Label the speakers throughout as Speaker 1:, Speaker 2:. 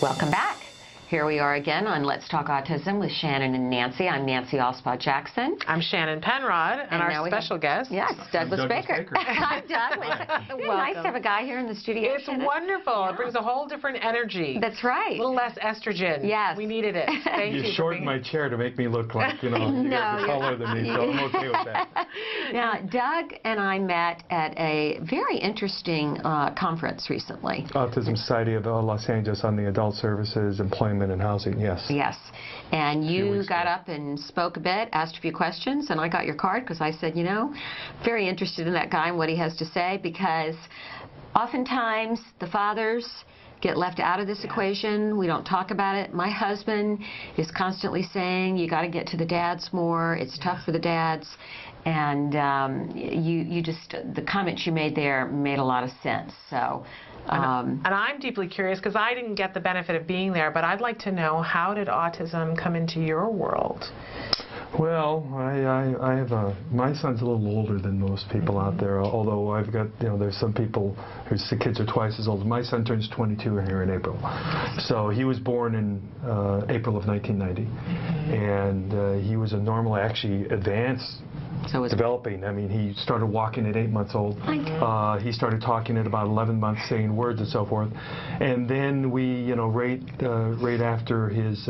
Speaker 1: Welcome back. Here we are again on Let's Talk Autism with Shannon and Nancy. I'm Nancy Alspaugh-Jackson.
Speaker 2: I'm Shannon Penrod, and our special guest.
Speaker 1: Yes, Douglas Baker. I'm Douglas. Nice to have a guy here in the studio.
Speaker 2: It's wonderful. Yeah. It brings a whole different energy.
Speaker 1: That's right.
Speaker 2: A little less estrogen.
Speaker 1: Yes.
Speaker 2: We needed it. Thank you.
Speaker 3: You shortened my chair to make me look like, you know, you got taller than me, so I'm okay with that.
Speaker 1: Now, Doug and I met at a very interesting conference recently.
Speaker 3: Autism Society of Los Angeles on the adult services, employment, and housing, yes.
Speaker 1: Yes. And you got up and spoke a bit, asked a few questions, and I got your card because I said, you know, very interested in that guy and what he has to say, because oftentimes the fathers get left out of this equation. We don't talk about it. My husband is constantly saying, you got to get to the dads more. It's tough for the dads. And you just, the comments you made there made a lot of sense. So.
Speaker 2: And I'm deeply curious because I didn't get the benefit of being there, but I'd like to know, how did autism come into your world?
Speaker 3: Well, I have my son's a little older than most people out there, although I've got, you know, there's some people whose kids are twice as old. My son turns 22 here in April. So he was born in April of 1990, and he was a normal, actually advanced developing. I mean, he started walking at 8 months old. He started talking at about 11 months, saying words and so forth. And then we, you know, right after his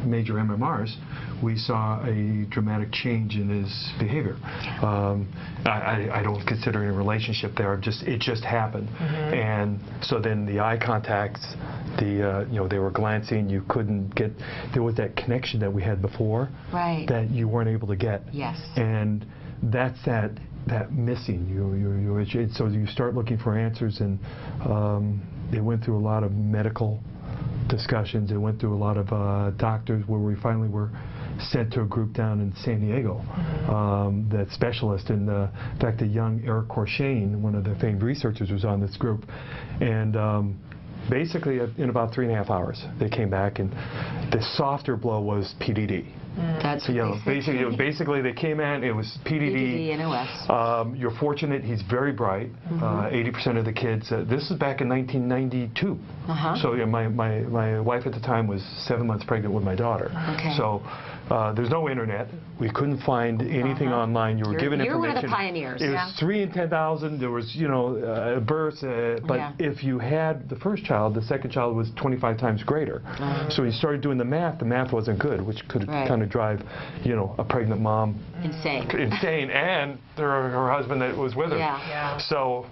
Speaker 3: major MMRs, we saw a dramatic change in his behavior. I don't consider any relationship there. It just happened. And so then the eye contacts, you know, they were glancing. You couldn't get. There was that connection that we had before that you weren't able to get.
Speaker 1: Yes.
Speaker 3: And that's that missing. So you start looking for answers, and they went through a lot of medical discussions. They went through a lot of doctors, where we finally were sent to a group down in San Diego that specialist. And in fact, the young Eric Courchain, one of the famed researchers, was on this group. And basically, in about 3.5 hours, they came back, and the softer blow was PDD.
Speaker 1: That's
Speaker 3: you know, basically they came in, it was PDD.
Speaker 1: PDD.
Speaker 3: You're fortunate, he's very bright. 80% of the kids, this is back in 1992. So yeah, my wife at the time was 7 months pregnant with my daughter. So there's no internet. We couldn't find anything online. You were given information.
Speaker 1: You're one of the pioneers.
Speaker 3: It was 3 in 10,000. There was, you know, births. But if you had the first child, the second child was 25 times greater. So when you started doing the math wasn't good, which could kind of drive, you know, a pregnant mom insane, and her husband that was with her. So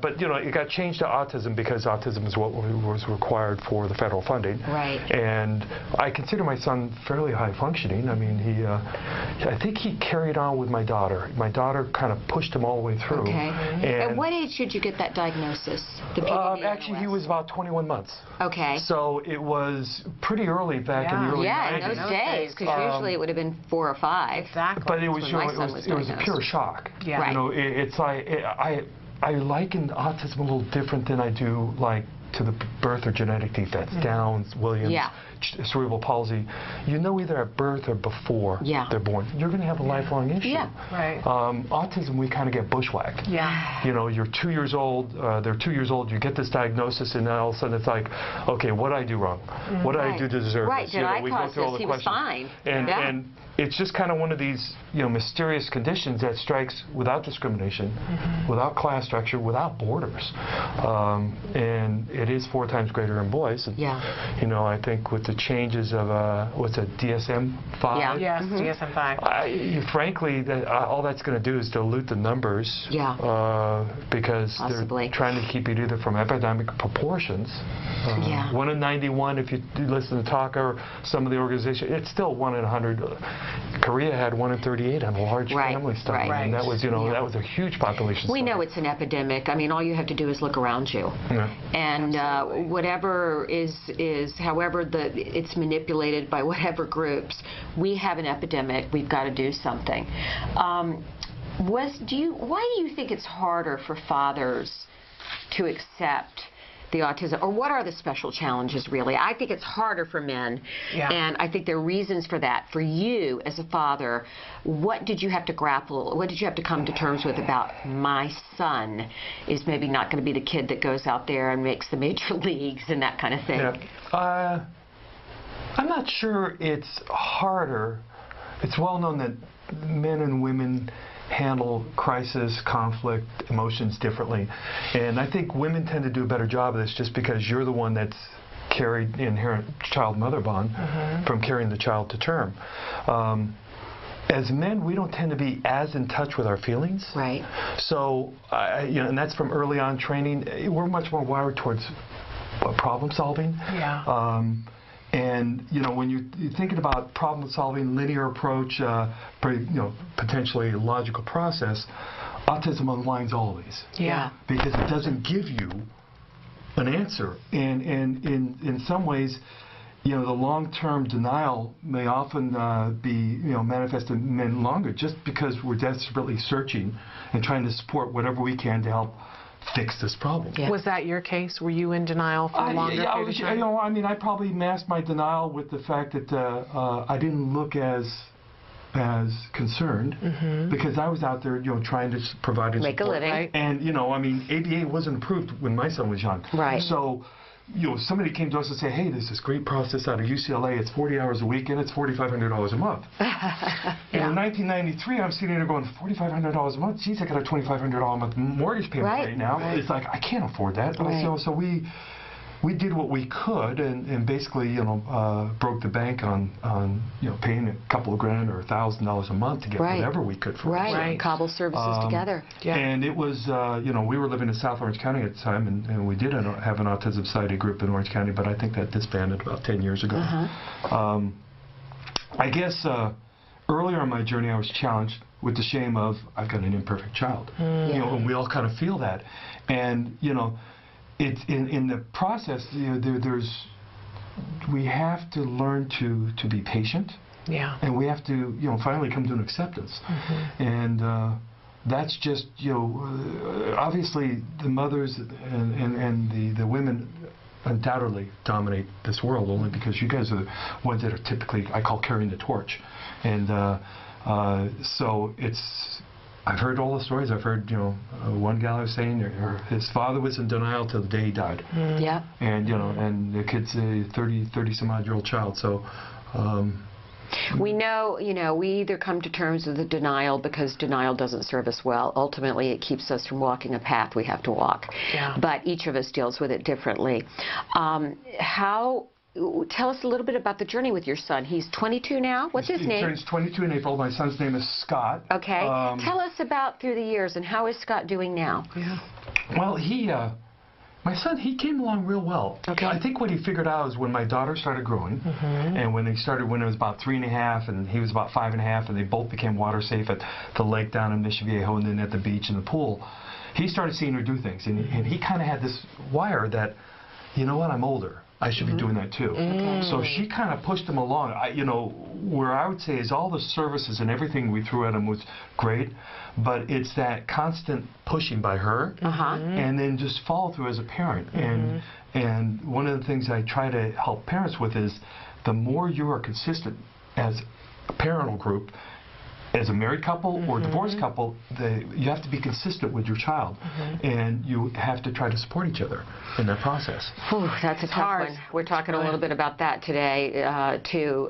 Speaker 3: but you know, it got changed to autism because autism is what was required for the federal funding. And I consider my son fairly high functioning. I mean, I think he carried on with my daughter. My daughter kind of pushed him all the way through. And
Speaker 1: at what age did you get that diagnosis?
Speaker 3: Actually, he was about 21 months.
Speaker 1: Okay.
Speaker 3: So it was pretty early back in the early 90s.
Speaker 1: In those days, because usually it would have been 4 or 5.
Speaker 2: Exactly.
Speaker 3: But it was, you know, it was a pure shock. You know, it's like I liken autism a little different than I do, like, to the birth or genetic defects, Downs, Williams, cerebral palsy. You know, either at birth or before they're born, you're going to have a lifelong issue. Autism, we kind of get bushwhacked. You know, you're 2 years old, they're 2 years old, you get this diagnosis, and then all of a sudden it's like, okay, what did I do wrong? What did I do to deserve this?
Speaker 1: Did I cause this? He was fine.
Speaker 3: And it's just kind of one of these, you know, mysterious conditions that strikes without discrimination, without class structure, without borders. And it is 4 times greater in boys. And, you know, I think with the changes of, what's it, DSM-5?
Speaker 2: Yes, DSM-5.
Speaker 3: Frankly, all that's going to do is dilute the numbers. Because they're trying to keep it either from epidemic proportions. 1 in 91, if you listen to TACA or some of the organizations, it's still 1 in 100. Korea had 1 in 38 on a large family study, and that was, you know, that was a huge population.
Speaker 1: We know it's an epidemic. I mean, all you have to do is look around you, and whatever is however it's manipulated by whatever groups, we have an epidemic. We've got to do something. Why do you think it's harder for fathers to accept the autism, or what are the special challenges really? I think it's harder for men, and I think there are reasons for that. For you as a father, what did you have to grapple, what did you have to come to terms with about my son is maybe not going to be the kid that goes out there and makes the major leagues and that kind of thing?
Speaker 3: Yeah. I'm not sure it's harder. It's well known that men and women handle crisis, conflict, emotions differently. And I think women tend to do a better job of this just because you're the one that's carried the inherent child-mother bond from carrying the child to term. As men, we don't tend to be as in touch with our feelings.
Speaker 1: Right.
Speaker 3: So, and that's from early on training. We're much more wired towards problem solving.
Speaker 2: Yeah.
Speaker 3: And when you're thinking about problem-solving, linear approach, potentially logical process, autism unwinds all of these.
Speaker 1: Yeah.
Speaker 3: Because it doesn't give you an answer, and in some ways, the long-term denial may often be manifested in men longer, just because we're desperately searching and trying to support whatever we can to help fix this problem.
Speaker 2: Yeah. Was that your case? Were you in denial for a longer period of time?
Speaker 3: I probably masked my denial with the fact that I didn't look as concerned because I was out there, trying to provide and
Speaker 1: make
Speaker 3: support.
Speaker 1: a living.
Speaker 2: Right.
Speaker 3: And ABA wasn't approved when my son was young.
Speaker 1: Right.
Speaker 3: So, somebody came to us and said, hey, there's this great process out of UCLA. It's 40 hours a week and it's $4,500 a month. And in 1993, I'm sitting there going, $4,500 a month? Geez, I got a $2,500 a month mortgage payment right now. Right. It's like, I can't afford that. Right. So we did what we could and basically, broke the bank on paying a couple of grand or $1,000 a month to get whatever we could for it.
Speaker 1: Right. Cobble services together.
Speaker 2: Yeah.
Speaker 3: And it was, we were living in South Orange County at the time, and we did have an Autism Society group in Orange County, but I think that disbanded about 10 years ago. I guess earlier in my journey, I was challenged with the shame of, I've got an imperfect child. And we all kind of feel that. And, it's in the process, we have to learn to be patient.
Speaker 2: Yeah. And
Speaker 3: we have to, finally come to an acceptance. And that's just, obviously the mothers and the women undoubtedly dominate this world only because you guys are the ones that are typically, I call, carrying the torch. And so it's, I've heard all the stories. I've heard, one gal was saying his father was in denial till the day he died.
Speaker 1: Yeah.
Speaker 3: And, and the kid's a 30-some-odd-year-old child. So
Speaker 1: we know, we either come to terms with the denial because denial doesn't serve us well. Ultimately, it keeps us from walking a path we have to walk.
Speaker 2: Yeah.
Speaker 1: But each of us deals with it differently. Tell us a little bit about the journey with your son. He's 22 now. What's his name?
Speaker 3: He turns 22 in April. My son's name is Scott.
Speaker 1: Okay. Tell us about through the years and how is Scott doing now?
Speaker 2: Yeah.
Speaker 3: Well, my son, he came along real well.
Speaker 1: Okay.
Speaker 3: I think what he figured out is when my daughter started growing, and when it was about 3 1/2, and he was about 5 1/2, and they both became water safe at the lake down in Mission Viejo and then at the beach and the pool, he started seeing her do things. And he kind of had this wire that, I'm older. I should be doing that too. So she kind of pushed him along. Where I would say is all the services and everything we threw at him was great, but it's that constant pushing by her and then just follow through as a parent. And one of the things I try to help parents with is the more you are consistent as a parental group, as a married couple or divorced couple, you have to be consistent with your child, and you have to try to support each other in that process.
Speaker 1: Whew, that's a tough one. We're talking a little bit about that today, too,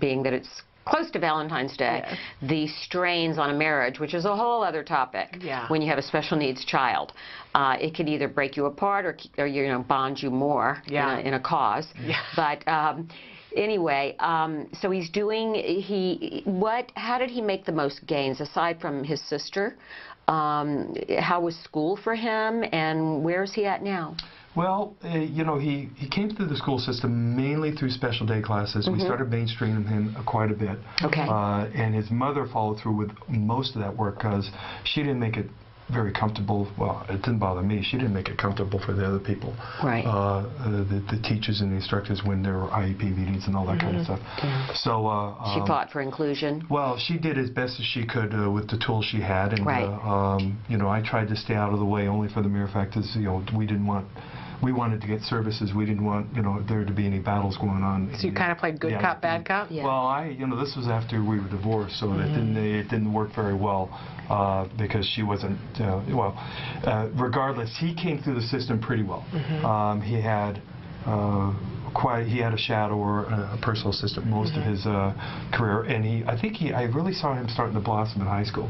Speaker 1: being that it's close to Valentine's Day.
Speaker 2: Yes.
Speaker 1: The strains on a marriage, which is a whole other topic.
Speaker 2: Yeah.
Speaker 1: When you have a special needs child, it can either break you apart or bond you more in a cause.
Speaker 2: Yeah.
Speaker 1: But anyway, so he's doing, how did he make the most gains aside from his sister? How was school for him, and where's he at now?
Speaker 3: Well, he came through the school system mainly through special day classes. We started mainstreaming him quite a bit.
Speaker 1: Okay.
Speaker 3: And his mother followed through with most of that work because she didn't make it very comfortable. Well, it didn't bother me. She didn't make it comfortable for the other people.
Speaker 1: Right.
Speaker 3: The teachers and the instructors when there were IEP meetings and all that kind of stuff.
Speaker 1: Yeah.
Speaker 3: So
Speaker 1: she fought for inclusion.
Speaker 3: Well, she did as best as she could with the tools she had, and
Speaker 1: right.
Speaker 3: I tried to stay out of the way only for the mere fact is we didn't want we wanted to get services. We didn't want, there to be any battles going on.
Speaker 2: So you kind of played good cop, bad cop?
Speaker 1: Yeah.
Speaker 3: Well, this was after we were divorced, so it didn't work very well because she wasn't, regardless, he came through the system pretty well. He had he had a shadow or a personal assistant most of his career, and I really saw him starting to blossom in high school.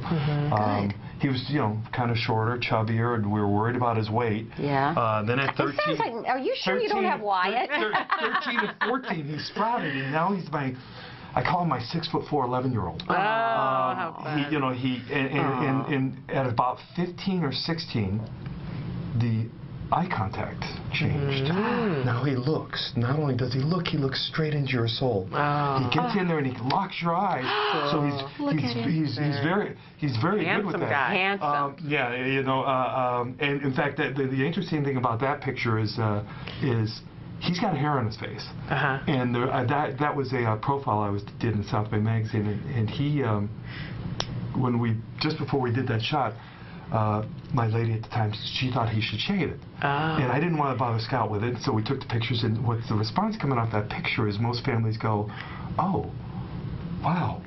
Speaker 3: He was, kind of shorter, chubbier, and we were worried about his weight.
Speaker 1: Yeah.
Speaker 3: Then at 13,
Speaker 1: it sounds like, are you sure you don't have Wyatt?
Speaker 3: 13 and 14, he sprouted, and now he's I call him my 6'4", 11-year-old.
Speaker 2: Oh, how fun.
Speaker 3: And at about 15 or 16, the eye contact changed. Now he looks. Not only does he looks straight into your soul. He gets in there and he locks your eyes. So he's very good with that.
Speaker 2: Guy.
Speaker 1: Handsome.
Speaker 3: And in fact, the interesting thing about that picture is he's got hair on his face. And that was a profile I did in South Bay Magazine, and he just before we did that shot, my lady at the time, she thought he should shave it. And I didn't want to bother Scout with it, so we took the pictures, and what's the response coming off that picture is most families go, oh, wow,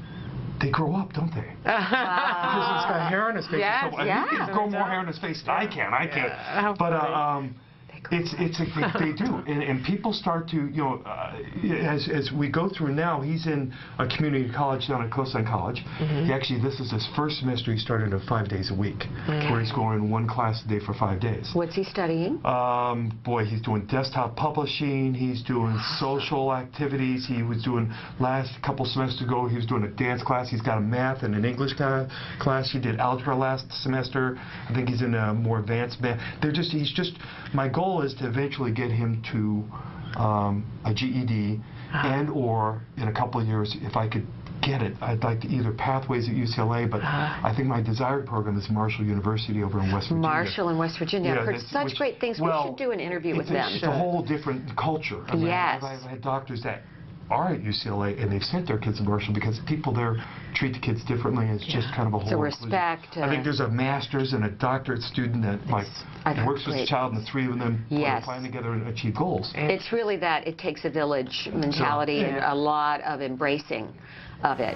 Speaker 3: they grow up, don't they? Because it's got hair on his face.
Speaker 2: Yes,
Speaker 3: So he can grow more hair on his face than I can. But they do, and people start to, as we go through now, he's in a community college down at Coastline College. This is his first semester. He started at 5 days a week, where he's going one class a day for 5 days.
Speaker 1: What's he studying?
Speaker 3: He's doing desktop publishing. He's doing social activities. He was doing last couple semesters ago. He was doing a dance class. He's got a math and an English class. He did algebra last semester. I think he's in a more advanced math. My goal is to eventually get him to a GED and/or in a couple of years, if I could get it, I'd like to either Pathways at UCLA, but I think my desired program is Marshall University over in West Virginia.
Speaker 1: Marshall in West Virginia. I've heard such great things. We should do an interview with them.
Speaker 3: It's a whole different culture.
Speaker 1: Yes.
Speaker 3: I've had doctors that are at UCLA and they've sent their kids to Marshall because people there treat the kids differently, and it's just kind of a whole
Speaker 1: So respect.
Speaker 3: I think there's a master's and a doctorate student that works with a child, and the three of them plan together and achieve goals.
Speaker 1: It's really that it takes a village mentality and a lot of embracing of it.